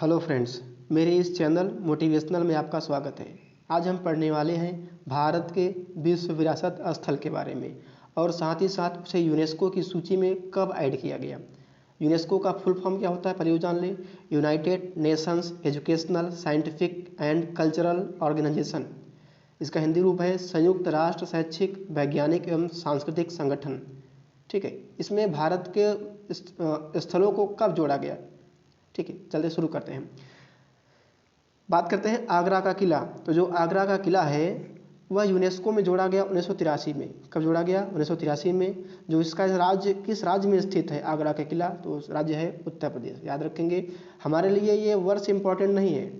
Hello friends, मेरे इस channel motivational में आपका स्वागत है। आज हम पढ़ने वाले हैं भारत के विश्व विरासत स्थल के बारे में और साथ ही साथ उसे यूनेस्को की सूची में कब ऐड किया गया। यूनेस्को का फुल फॉर्म क्या होता है, पहले जान लें। United Nations educational scientific and cultural organization. इसका हिंदी रूप है संयुक्त राष्ट्र शैक्षिक वैज्ञानिक एवं सांस्कृतिक संगठन। ठीक है, इसमें भारत के स्थलों को कब जोड़ा गया। ठीक है, चलते शुरू करते हैं। बात करते हैं आगरा का किला। तो जो आगरा का किला है वह यूनेस्को में जोड़ा गया 1983 में। कब जोड़ा गया? 1983 में। जो इसका राज्य किस राज्य में स्थित है आगरा का किला, तो राज्य है उत्तर प्रदेश। याद रखेंगे, हमारे लिए ये वर्ष इंपॉर्टेंट नहीं है।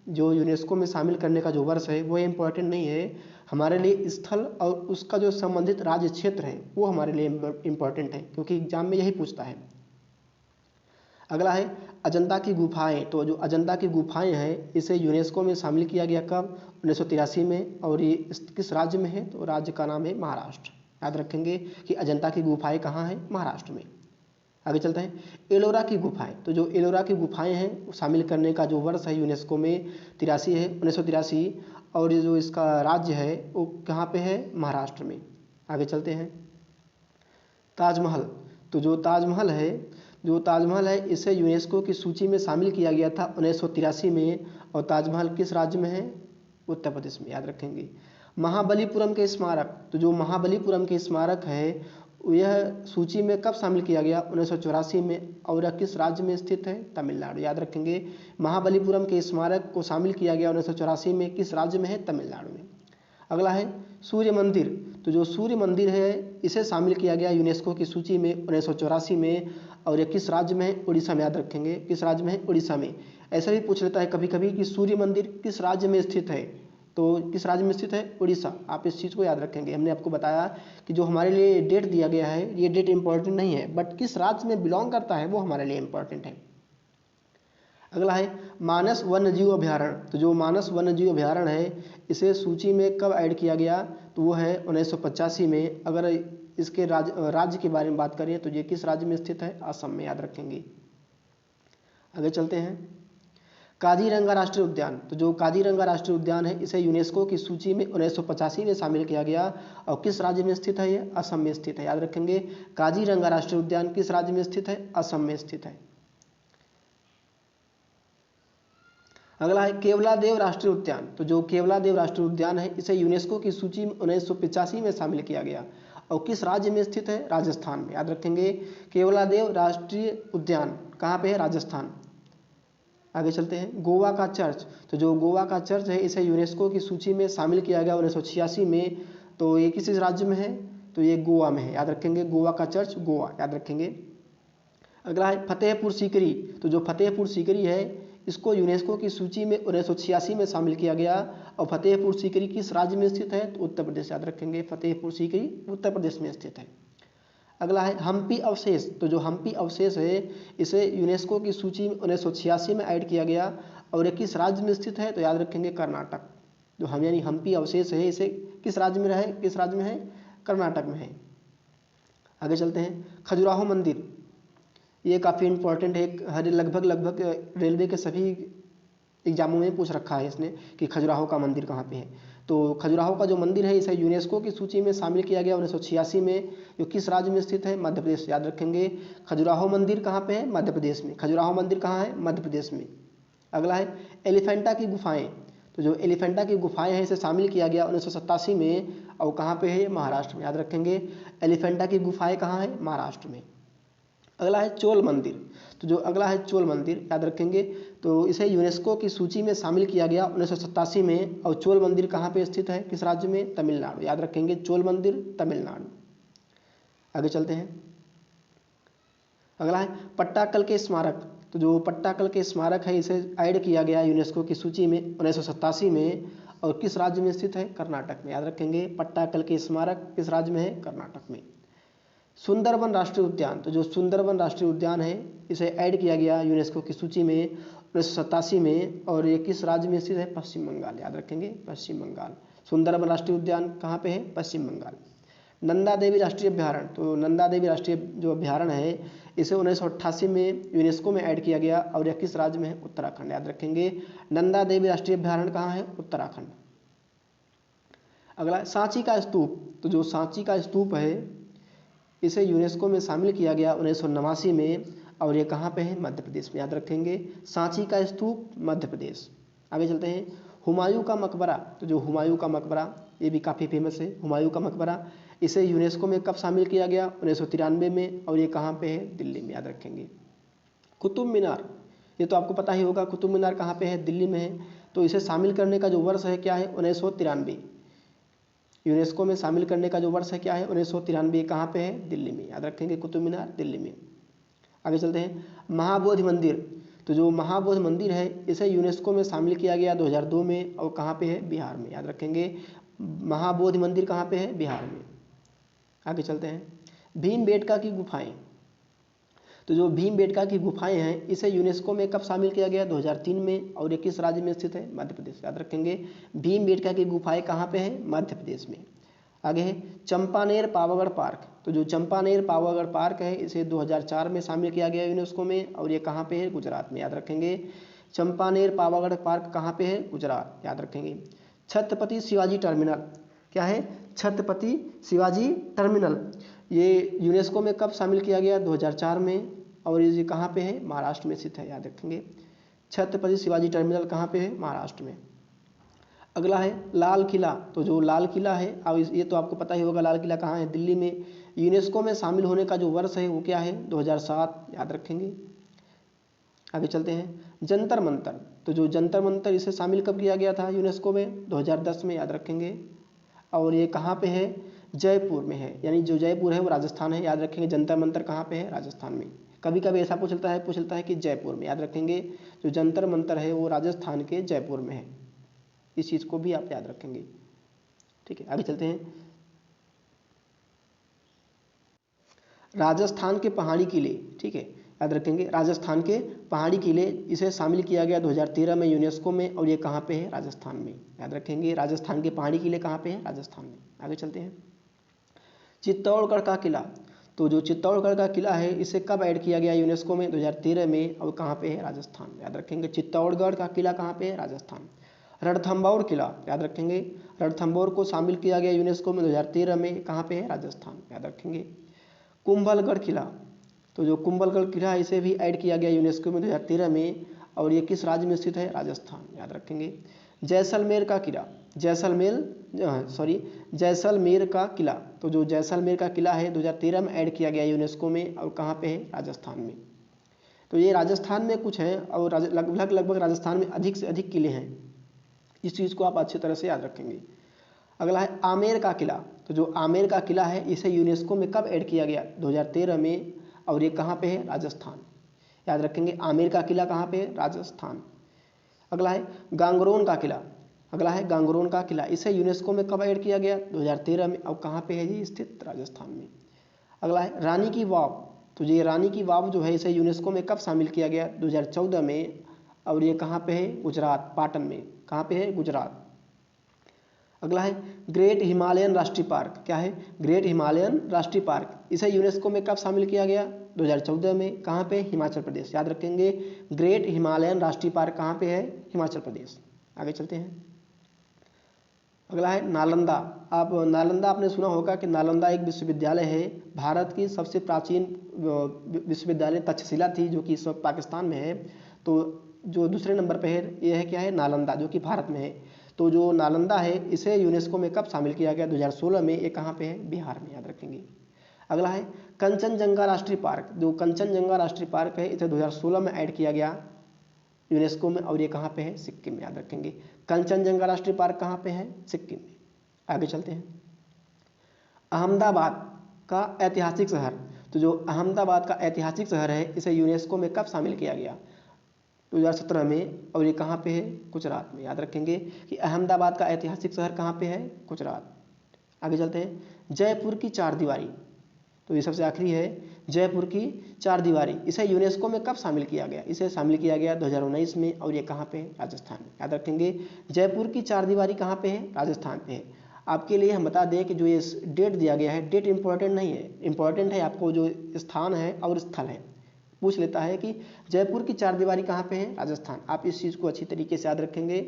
जो यूनेस्को में शामिल करने का जो वर्ष है वो इम्पॉर्टेंट नहीं है। हमारे लिए स्थल और उसका जो संबंधित राज्य क्षेत्र है वो हमारे लिए इम्पॉर्टेंट है, क्योंकि एग्जाम में यही पूछता है। अगला है अजंता की गुफाएं। तो जो अजंता की गुफाएं हैं इसे यूनेस्को में शामिल किया गया कब? 1983 में। और ये किस राज्य में है? तो राज्य का नाम है महाराष्ट्र। याद रखेंगे कि अजंता की गुफाएं कहाँ हैं? महाराष्ट्र में। आगे चलते हैं एलोरा की गुफाएं। तो जो एलोरा की गुफाएं हैं शामिल करने का जो वर्ष है यूनेस्को में 83 है, 1983। और जो इसका राज्य है वो कहाँ पे है? महाराष्ट्र में। आगे चलते हैं ताजमहल। तो जो ताजमहल है इसे यूनेस्को की सूची में शामिल किया गया था 1983 में। और ताजमहल किस राज्य में है? उत्तर प्रदेश में। याद रखेंगे। महाबलीपुरम के स्मारक। तो जो महाबलीपुरम के स्मारक है यह सूची में कब शामिल किया गया? 1984 में। और यह किस राज्य में स्थित है? तमिलनाडु। याद रखेंगे, महाबलीपुरम के स्मारक को शामिल किया गया 1984 में। किस राज्य में है? तमिलनाडु में। अगला है सूर्य मंदिर। तो जो सूर्य मंदिर है इसे शामिल किया गया यूनेस्को की सूची में 1984 में। और ये किस राज्य में है? उड़ीसा में। याद रखेंगे, किस राज्य में है? उड़ीसा में। ऐसा भी पूछ लेता है कभी कभी कि सूर्य मंदिर किस राज्य में स्थित है, तो किस राज्य में स्थित है? उड़ीसा। आप इस चीज़ को याद रखेंगे। हमने आपको बताया कि जो हमारे लिए डेट दिया गया है ये डेट इंपॉर्टेंट नहीं है, बट किस राज्य में बिलोंग करता है वो हमारे लिए इंपॉर्टेंट है। अगला है मानस वन्यजीव अभ्यारण्य। तो जो मानस वन्यजीव अभ्यारण्य है इसे सूची में कब ऐड किया गया? तो वो है 1985 में। अगर इसके राज्य के बारे में बात करें तो ये किस राज्य में स्थित है? असम में। याद रखेंगे। आगे चलते हैं काजीरंगा राष्ट्रीय उद्यान। तो जो काजीरंगा राष्ट्रीय उद्यान है इसे यूनेस्को की सूची में 1985 में शामिल किया गया। और किस राज्य में स्थित है? ये असम में स्थित है। याद रखेंगे, काजीरंगा राष्ट्रीय उद्यान किस राज्य में स्थित है? असम में स्थित है। अगला है केवलादेव राष्ट्रीय उद्यान। तो जो केवलादेव राष्ट्रीय उद्यान है इसे यूनेस्को की सूची में 1985 में शामिल किया गया। और किस राज्य में स्थित है? राजस्थान में। याद रखेंगे, केवलादेव राष्ट्रीय उद्यान कहाँ पे है? राजस्थान। आगे चलते हैं गोवा का चर्च। तो जो गोवा का चर्च है इसे यूनेस्को की सूची में शामिल किया गया 1986 में। तो ये किस राज्य में है? तो ये गोवा में है। याद रखेंगे, गोवा का चर्च गोवा। याद रखेंगे। अगला है फतेहपुर सीकरी। तो जो फतेहपुर सीकरी है इसको यूनेस्को की सूची में 1986 में शामिल किया गया। और फतेहपुर सीकरी किस राज्य में स्थित है? तो उत्तर प्रदेश। याद रखेंगे, फतेहपुर सीकरी उत्तर प्रदेश में स्थित है। अगला है हम्पी अवशेष। तो जो हम्पी अवशेष है इसे यूनेस्को की सूची में 1986 में ऐड किया गया। और ये किस राज्य में स्थित है? तो याद रखेंगे कर्नाटक। जो हम यानी हम्पी अवशेष है इसे किस राज्य में है? किस राज्य में है? कर्नाटक में है। आगे चलते हैं खजुराहो मंदिर। ये काफ़ी इंपॉर्टेंट है। हर लगभग रेलवे के सभी एग्जामों में पूछ रखा है इसने कि खजुराहो का मंदिर कहाँ पे है। तो खजुराहो का जो मंदिर है इसे यूनेस्को की सूची में शामिल किया गया 1986 में। जो किस राज्य में स्थित है? मध्य प्रदेश। याद रखेंगे, खजुराहो मंदिर कहाँ पे है? मध्य प्रदेश में। खजुराहो मंदिर कहाँ है? मध्य प्रदेश में। अगला है एलिफेंटा की गुफाएं। तो जो एलिफेंटा की गुफाएं हैं इसे शामिल किया गया 1987 में। और कहाँ पे है? महाराष्ट्र में। याद रखेंगे, एलिफेंटा की गुफाएं कहाँ है? महाराष्ट्र में। अगला है चोल मंदिर। तो जो अगला है चोल मंदिर, याद रखेंगे, तो इसे यूनेस्को की सूची में शामिल किया गया 1987 में। और चोल मंदिर कहाँ पे स्थित है? किस राज्य में? तमिलनाडु। याद रखेंगे, चोल मंदिर तमिलनाडु। आगे चलते हैं। अगला है पट्टाकल के स्मारक। तो जो पट्टाकल के स्मारक है इसे ऐड किया गया यूनेस्को की सूची में 1987 में। और किस राज्य में स्थित है? कर्नाटक में। याद रखेंगे, पट्टाकल के स्मारक किस राज्य में है? कर्नाटक में। सुंदरबन राष्ट्रीय उद्यान। तो जो सुंदरबन राष्ट्रीय उद्यान है इसे ऐड किया गया यूनेस्को की सूची में 1987 में। और ये किस राज्य में स्थित है? पश्चिम बंगाल। याद रखेंगे, पश्चिम बंगाल। सुंदरबन राष्ट्रीय उद्यान कहाँ पे है? पश्चिम बंगाल। नंदा देवी राष्ट्रीय अभ्यारण्य, तो नंदा देवी राष्ट्रीय जो अभ्यारण्य है इसे 1988 में यूनेस्को में ऐड किया गया और यह किस राज्य में है? उत्तराखंड। याद रखेंगे नंदा देवी राष्ट्रीय अभ्यारण्य कहाँ है? उत्तराखंड। अगला सांची का स्तूप, तो जो सांची का स्तूप है इसे यूनेस्को में शामिल किया गया 1989 में और ये कहाँ पे है? मध्य प्रदेश में। याद रखेंगे सांची का स्तूप मध्य प्रदेश। आगे चलते हैं हुमायूं का मकबरा, तो जो हुमायूं का मकबरा ये भी काफ़ी फेमस है। हुमायूं का मकबरा इसे यूनेस्को में कब शामिल किया गया? 1993 में और ये कहाँ पे है? दिल्ली में। याद रखेंगे कुतुब मीनार, ये तो आपको पता ही होगा कुतुब मीनार कहाँ पे है? दिल्ली में है। तो इसे शामिल करने का जो वर्ष है क्या है? 1993। यूनेस्को में शामिल करने का जो वर्ष है क्या है? 1993। कहाँ पे है? दिल्ली में। याद रखेंगे कुतुब मीनार दिल्ली में। आगे चलते हैं महाबोधि मंदिर, तो जो महाबोधि मंदिर है इसे यूनेस्को में शामिल किया गया 2002 में और कहाँ पे है? बिहार में। याद रखेंगे महाबोधि मंदिर कहाँ पे है? बिहार में। आगे चलते हैं भीमबेटका की गुफाएं, तो जो भीमबेटका की गुफाएं हैं इसे यूनेस्को में कब शामिल किया गया? 2003 में और ये किस राज्य में स्थित है? मध्य प्रदेश। याद रखेंगे भीमबेटका की गुफाएं कहाँ पे है? मध्य प्रदेश में। आगे है चंपानेर पावागढ़ पार्क, तो जो चंपानेर पावागढ़ पार्क है इसे 2004 में शामिल किया गया यूनेस्को में और ये कहाँ पे है? गुजरात में। याद रखेंगे चंपानेर पावागढ़ पार्क कहाँ पे है? गुजरात। याद रखेंगे छत्रपति शिवाजी टर्मिनल, क्या है? छत्रपति शिवाजी टर्मिनल, ये यूनेस्को में कब शामिल किया गया? 2004 में और ये कहाँ पे है? महाराष्ट्र में स्थित है। याद रखेंगे छत्रपति शिवाजी टर्मिनल कहाँ पे है? महाराष्ट्र में। अगला है लाल किला, तो जो लाल किला है अब ये तो आपको पता ही होगा लाल किला कहाँ है? दिल्ली में। यूनेस्को में शामिल होने का जो वर्ष है वो क्या है? 2007। याद रखेंगे। आगे चलते हैं जंतर मंतर, तो जो जंतर मंतर इसे शामिल कब किया गया था यूनेस्को में? 2010 में। याद रखेंगे और ये कहाँ पे है? जयपुर में है, यानी जो जयपुर है वो राजस्थान है। याद रखेंगे जंतर मंतर कहाँ पे है? राजस्थान में। कभी कभी ऐसा पूछता है कि जयपुर में। याद रखेंगे जो जंतर मंतर है वो राजस्थान के जयपुर में है, इस चीज़ को भी आप याद रखेंगे। ठीक है, आगे चलते हैं राजस्थान के पहाड़ी किले। ठीक है, याद रखेंगे राजस्थान के पहाड़ी किले इसे शामिल किया गया 2013 में यूनेस्को में और ये कहाँ पे है? राजस्थान में। याद रखेंगे राजस्थान के पहाड़ी किले कहाँ पे है? राजस्थान में। आगे चलते हैं चित्तौड़गढ़ का किला, तो जो चित्तौड़गढ़ का किला है इसे कब ऐड किया गया यूनेस्को में? 2013 में और कहाँ पे है? राजस्थान। याद रखेंगे चित्तौड़गढ़ का किला कहाँ पे है? राजस्थान। रणथंभौर किला, याद रखेंगे रणथंभौर को शामिल किया गया यूनेस्को में 2013 में, कहाँ पे है? राजस्थान। याद रखेंगे कुंभलगढ़ किला, तो जो कुंभलगढ़ किला है इसे भी ऐड किया गया यूनेस्को में 2013 में और ये किस राज्य में स्थित है? राजस्थान। याद रखेंगे जैसलमेर का किला, जैसलमेर का किला, तो जो जैसलमेर का किला है 2013 में ऐड किया गया यूनेस्को में और कहाँ पे है? राजस्थान में। तो ये राजस्थान में कुछ है और लगभग राजस्थान में अधिक से अधिक किले हैं, इस चीज़ को आप अच्छी तरह से याद रखेंगे। अगला है आमेर का किला, तो जो आमेर का किला है इसे यूनेस्को में कब ऐड किया गया? 2013 में और ये कहाँ पे है? राजस्थान। याद रखेंगे आमेर का किला कहाँ पे है? राजस्थान। अगला है गांगरोन का किला, गांगरोन का किला इसे यूनेस्को में कब ऐड किया गया? 2013 में और कहाँ पे है जी? स्थित राजस्थान में। अगला है रानी की वाव, तो ये रानी की वाव जो है इसे यूनेस्को में कब शामिल किया गया? 2014 में और ये कहाँ पे है? गुजरात, पाटन में। कहाँ पे है? गुजरात। अगला है ग्रेट हिमालयन राष्ट्रीय पार्क, क्या है? ग्रेट हिमालयन राष्ट्रीय पार्क इसे यूनेस्को में कब शामिल किया गया? 2014 में। कहाँ पे? हिमाचल प्रदेश। याद रखेंगे ग्रेट हिमालयन राष्ट्रीय पार्क कहाँ पे है? हिमाचल प्रदेश। आगे चलते हैं अगला है नालंदा। आप नालंदा आपने सुना होगा कि नालंदा एक विश्वविद्यालय है, भारत की सबसे प्राचीन विश्वविद्यालय तक्षशिला थी जो कि इस वक्त पाकिस्तान में है। तो जो दूसरे नंबर पे है ये है क्या है? नालंदा, जो कि भारत में है। तो जो नालंदा है इसे यूनेस्को में कब शामिल किया गया? 2016 में। ये कहाँ पे है? बिहार में। याद रखेंगे। अगला है कंचनजंगा राष्ट्रीय पार्क, जो कंचनजंगा राष्ट्रीय पार्क है इसे 2016 में ऐड किया गया यूनेस्को में और ये कहाँ पे है? सिक्किम में। याद रखेंगे कंचनजंगा राष्ट्रीय पार्क कहाँ पे है? सिक्किम में। आगे चलते हैं अहमदाबाद का ऐतिहासिक शहर, तो जो अहमदाबाद का ऐतिहासिक शहर है इसे यूनेस्को में कब शामिल किया गया? 2017 में और ये कहाँ पे है? गुजरात में। याद रखेंगे कि अहमदाबाद का ऐतिहासिक शहर कहाँ पे है? गुजरात। आगे चलते हैं जयपुर की चार दीवारी, तो ये सबसे आखिरी है जयपुर की चार दीवारी इसे यूनेस्को में कब शामिल किया गया? इसे शामिल किया गया 2019 में और ये कहाँ पे है? राजस्थान में। याद रखेंगे जयपुर की चार दीवारी कहाँ पे है? राजस्थान पे है। आपके लिए हम बता दें कि जो ये डेट दिया गया है, डेट इम्पॉर्टेंट नहीं है, इम्पॉर्टेंट है आपको जो स्थान है और स्थल है। पूछ लेता है कि जयपुर की चारदीवारी कहाँ पे है, राजस्थान। आप इस चीज़ को अच्छी तरीके से याद रखेंगे।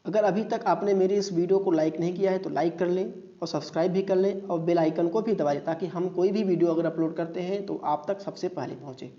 अगर अभी तक आपने मेरी इस वीडियो को लाइक नहीं किया है तो लाइक कर लें और सब्सक्राइब भी कर लें और बेल आइकन को भी दबा दें, ताकि हम कोई भी वीडियो अगर अपलोड करते हैं तो आप तक सबसे पहले पहुँचे।